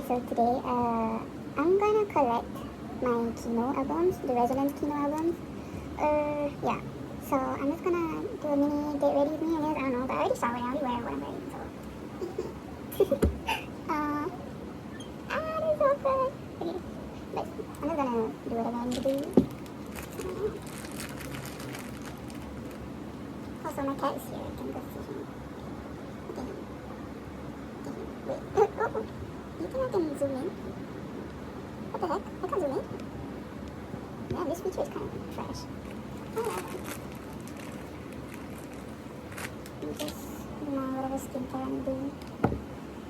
So today, I'm gonna collect my Kino albums, the Resonance Kino albums. Yeah. So I'm just gonna do a mini get ready with me, I guess. I don't know, but I already saw it. I already wear what I'm wearing, so. This is so fun. Okay, but I'm just gonna do whatever I need to do. Also, my cat is here. I can go see him. Okay. Wait. Oh. You think I can zoom in? What the heck? I can't zoom in. Yeah, this feature is kind of trash. Alright. Just whatever skincare I'm doing.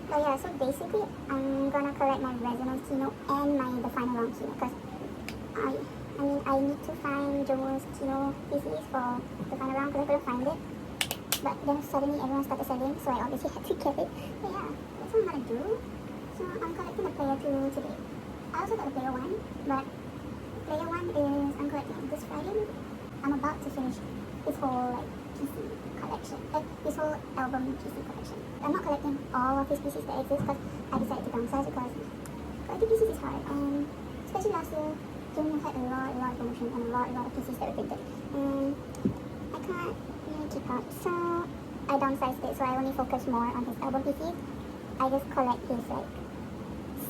But yeah, so basically, I'm gonna collect my Resonance Kino and the Final Round Kino, because I need to find Jungwoo's Kino PCs for the Final Round because I couldn't find it. But then suddenly everyone started selling, so I obviously had to get it. But yeah, that's what I'm gonna do. So I'm collecting the Player 2 today. I also got the Player 1, but Player 1 is, I'm collecting it this Friday. I'm about to finish this whole PC collection, this whole album PC collection. I'm not collecting all of his PCs that exist because I decided to downsize because collecting PCs is hard, and especially last year, Jungwoo had a lot of promotion and a lot of PCs that were printed, and I can't really keep up, so I downsized it, so I only focus more on his album PCs. I just collect his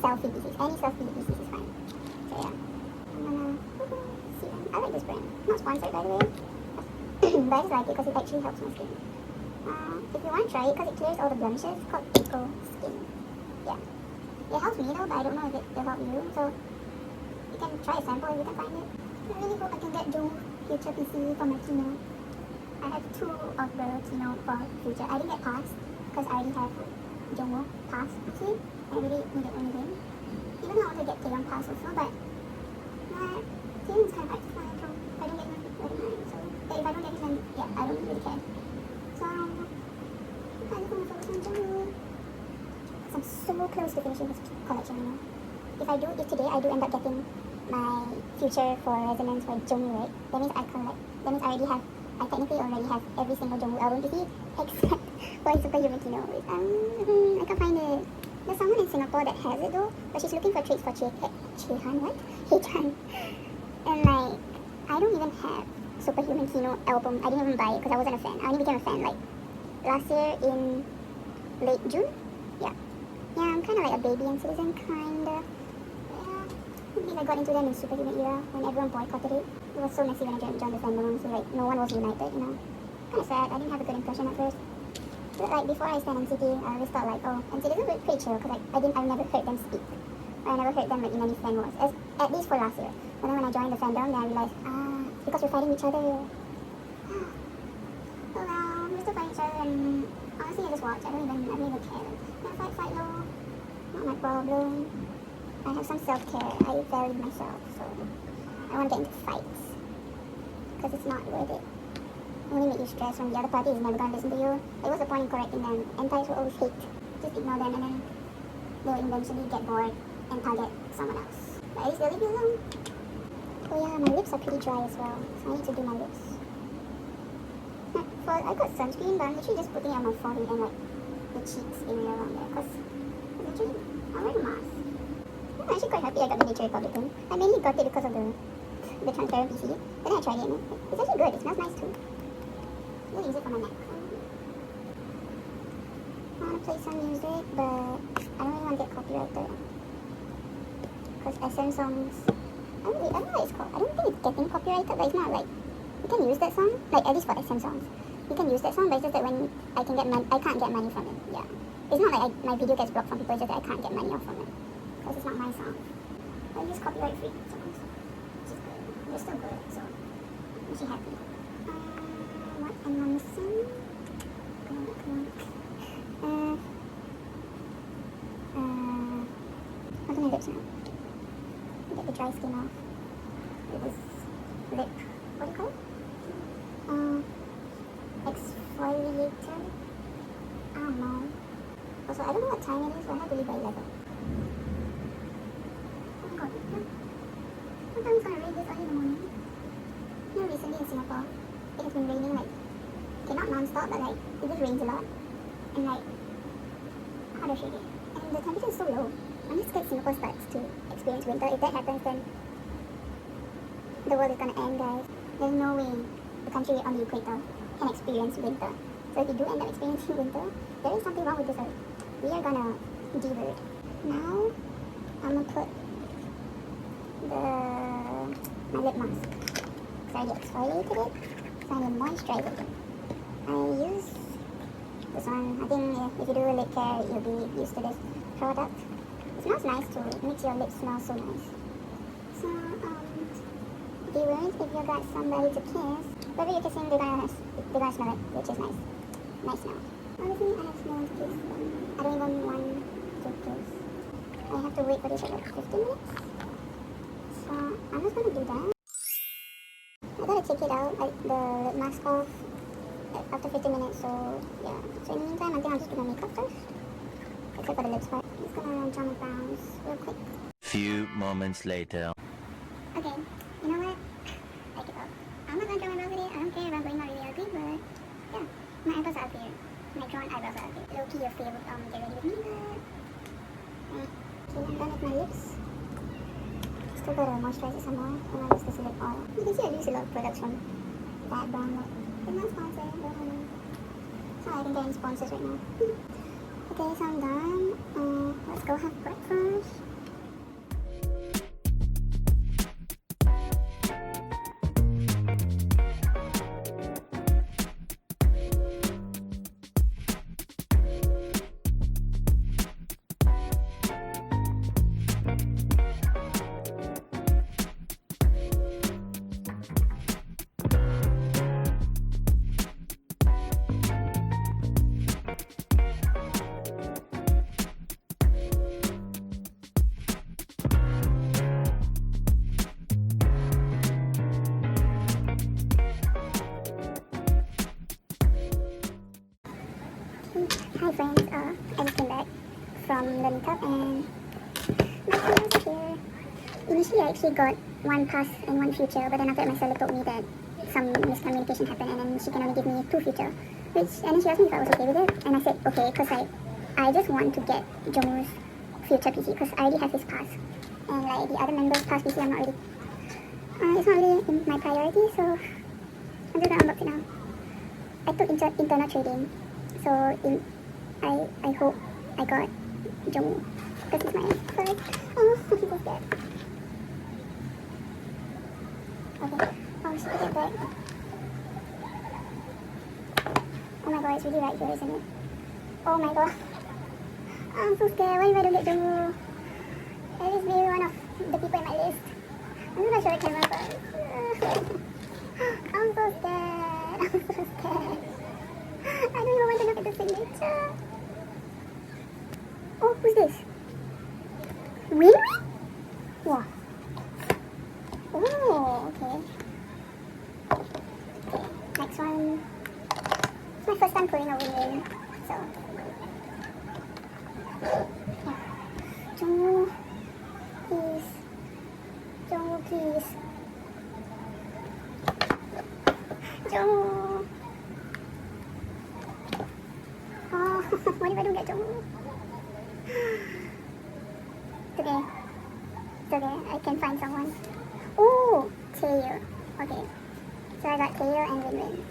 selfie PCs. Any selfie PCs is fine. So yeah, I'm gonna see them. I like this brand. Not sponsored, by the way. But I just like it because it actually helps my skin. If you want to try it, because it clears all the blemishes, it's called Eco Skin. Yeah. It helps me though, but I don't know if it will help you. So you can try a sample if you can find it. I really hope I can get Jungwoo Future PC for my Kino. I have 2 of the Kino for Future. I didn't get Pass because I already have Jungwoo Pass PC. I really needed only him. Even though I want to get Taeyong Pass also, but Taeyong is kind of hard to find, so if I don't get him, I don't mind. So if I don't get him, then yeah, I don't really care. So I just want to focus on Jungwoo. I'm so close to finishing this collection, you know. If today I do end up getting my Future for Resonance for Jungwoo, right? That means I technically already have every single Jungwoo album to see, except for his Superhuman Kino. I can't find it. There's someone in Singapore that has it though, but she's looking for trades for Hechan. And I don't even have Superhuman Kino album. I didn't even buy it because I wasn't a fan. I only became a fan last year in late June. Yeah, I'm kind of like a baby and Citizen, kinda. Yeah, I believe I got into them in Superhuman era when everyone boycotted it. It was so messy when I joined the fandom, so no one was united, you know. Kind of sad. I didn't have a good impression at first. But before I stand NCT, I always thought NCT is pretty chill because I've never heard them speak. I never heard them in any fan wars, at least for last year. But then when I joined the fandom, then I realized, it's because we're fighting each other. Oh well, we're still fighting each other, and honestly I just watch. I don't even care. Fight low. Not my problem. I have some self-care. I value myself, so I won't get into fights because it's not worth it. Only make you stress when the other party is never gonna listen to you. What's the point in correcting them? Antis will always hate. Just ignore them and then they'll eventually get bored and target someone else. But at least they'll leave you alone. Oh yeah, my lips are pretty dry as well, so I need to do my lips. I got sunscreen, but I'm literally just putting it on my forehead and the cheeks area around there, because literally I'm wearing a mask. I'm actually quite happy I got the Nature Republican. I mainly got it because of the transparent PC. But then I tried it and it's actually good. It smells nice too. I'm gonna use it for my neck. I want to play some music, but I don't really want to get copyrighted. Because SM songs, I don't know what it's called. I don't think it's getting copyrighted, but it's not you can use that song, at least for SM songs. You can use that song, but it's just that when I can't get money from it. Yeah. It's not like my video gets blocked from people, it's just that I can't get money off from it. Because it's not my song. I use copyright-free songs, which is good. They're still good, so I'm actually happy. What am I missing? Come on. I'll do my lips now. Get the dry skin off. It was lip. What do you call it? Exfoliator. I don't know. Also, I don't know what time it is, but I have to leave by 11. Oh my god. Sometimes it's gonna rain this early in the morning. You know, recently in Singapore, it has been raining okay, not non-stop, but it just rains a lot. And how do I shade it? And the temperature is so low. I'm just scared Singapore starts to experience winter. If that happens, then the world is gonna end, guys. There's no way the country on the equator can experience winter. So if we do end up experiencing winter, there is something wrong with this earth. We are gonna devert. Now, I'm gonna put my lip mask. So I already exfoliated it, so I need to moisturize it. I use this one. I think if you do lip care, you'll be used to this product. It smells nice too. It makes your lips smell so nice. So, viewers, if you got somebody to kiss, whoever you're kissing, they're gonna smell it, which is nice. Nice smell. Honestly, I have no one to kiss. I don't even want to kiss. I have to wait for this for like 15 minutes. So I'm just gonna do that. I gotta take it out, like the lip mask off after 15 minutes. So yeah. So in the meantime, I think I'll just do my makeup first. Except for the lips part. I'm just gonna draw my brows real quick. Few moments later. Okay, you know what? I give up. I'm not gonna draw my brows today. I don't care if I'm going out really ugly, but yeah, my eyebrows are ugly. My drawn eyebrows are ugly. Low key, your favorite get ready with me, but okay, I'm done with my lips. Still gotta moisturize it some more, and I'll use this lip oil. You can see I use a lot of products from that brand. It's not sponsored, but it's not like I can get any sponsors right now. Okay, so I'm done. Let's go have breakfast. Hi friends, I just came back from the meetup and my friends are here. Initially I actually got one past and one future, but then after that my seller told me that some miscommunication happened and then she can only give me 2 future. And then she asked me if I was okay with it, and I said okay, because I just want to get Jomu's future PC because I already have his pass. And like the other members' pass PC, I'm not really, it's not really in my priority, so I'm just gonna unbox it now. I took internal trading, so I hope I got Jomu because it's my first. Oh, I'm so scared. Okay, oh shit, get back. Oh my god, it's really right here, isn't it? Oh my god. I'm so scared. Why if I don't get Jomu? At least be one of the people in my list. I'm not sure I can remember. I'm so scared. I'm so scared. I don't even want to look at the signature. Oh, who's this? Win? Wow. Oh, okay. Okay, next one. It's my first time pulling a win, so. Yeah. Jomu, please. Jomu, please. Jomu. Oh, what if I don't get Jomu? It's okay. It's okay. I can find someone. Oh, Taeyo. Okay. So I got Taeyo and Win-Win.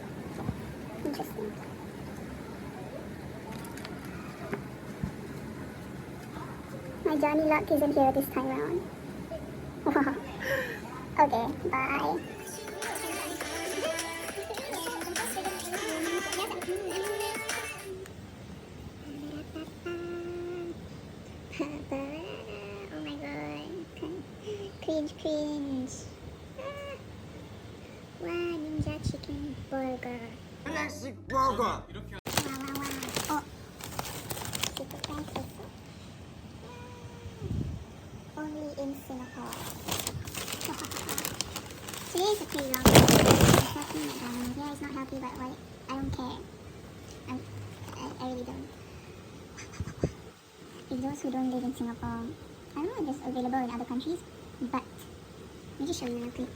Interesting. My Johnny Luck isn't here this time around. Wow. Okay, bye. Oh my god. Cringe. Wow, Ninja Chicken Burger. Classic burger. Wow. Oh. Super fancy. Only in Singapore. Today is a pretty long day. I'm happy McDonald's. Yeah, it's not healthy, but what? I don't care. I really don't. If those who don't live in Singapore, I don't know if it's available in other countries, but let me just show you real quick.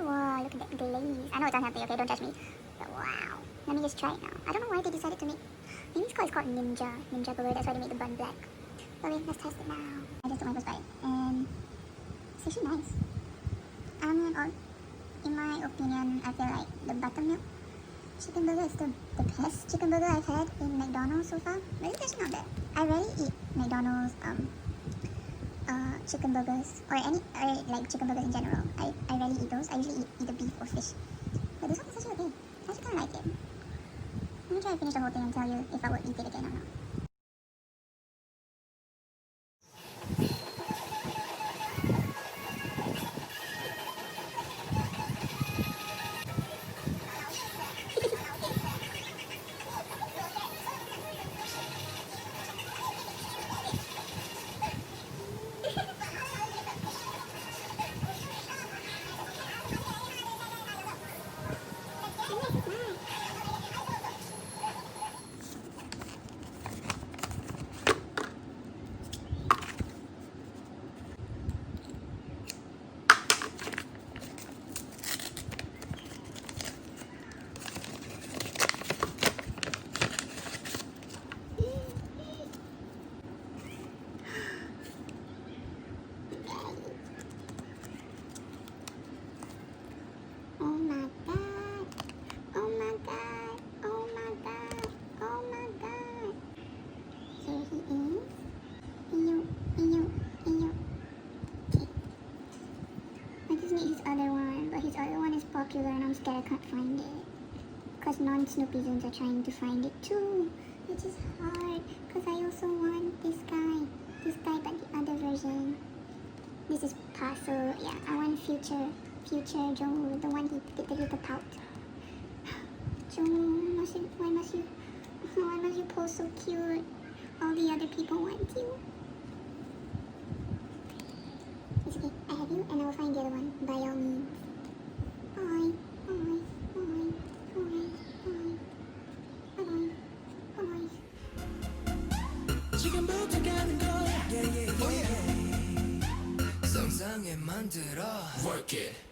Wow, look at that glaze. I know it's unhealthy, okay, don't judge me. But wow. Let me just try it now. I don't know why they decided to make Maybe it's called Ninja. Ninja color. That's why they made the bun black. But wait, let's test it now. I just took my first bite. And it's actually nice. In my opinion, I feel like the buttermilk chicken burger is the best chicken burger I've had in McDonald's so far. But it's actually not bad. I rarely eat McDonald's chicken burgers or like chicken burgers in general. I rarely eat those. I usually eat either beef or fish. But this one is actually okay. I actually kind of like it. Let me try to finish the whole thing and tell you if I would eat it again or not. His other one is popular and I'm scared I can't find it. Because non-Snoopy Zoons are trying to find it too. Which is hard. Because I also want this guy. This guy but the other version. This is Paso. Yeah, I want Future Joe. The one he did the little pout. Joe, why must you pose so cute? All the other people want you. It's okay. I have you and I will find the other one. By all means. Bye. 지금부터 가는 거야. Yeah. 상상에 만들어. Work it.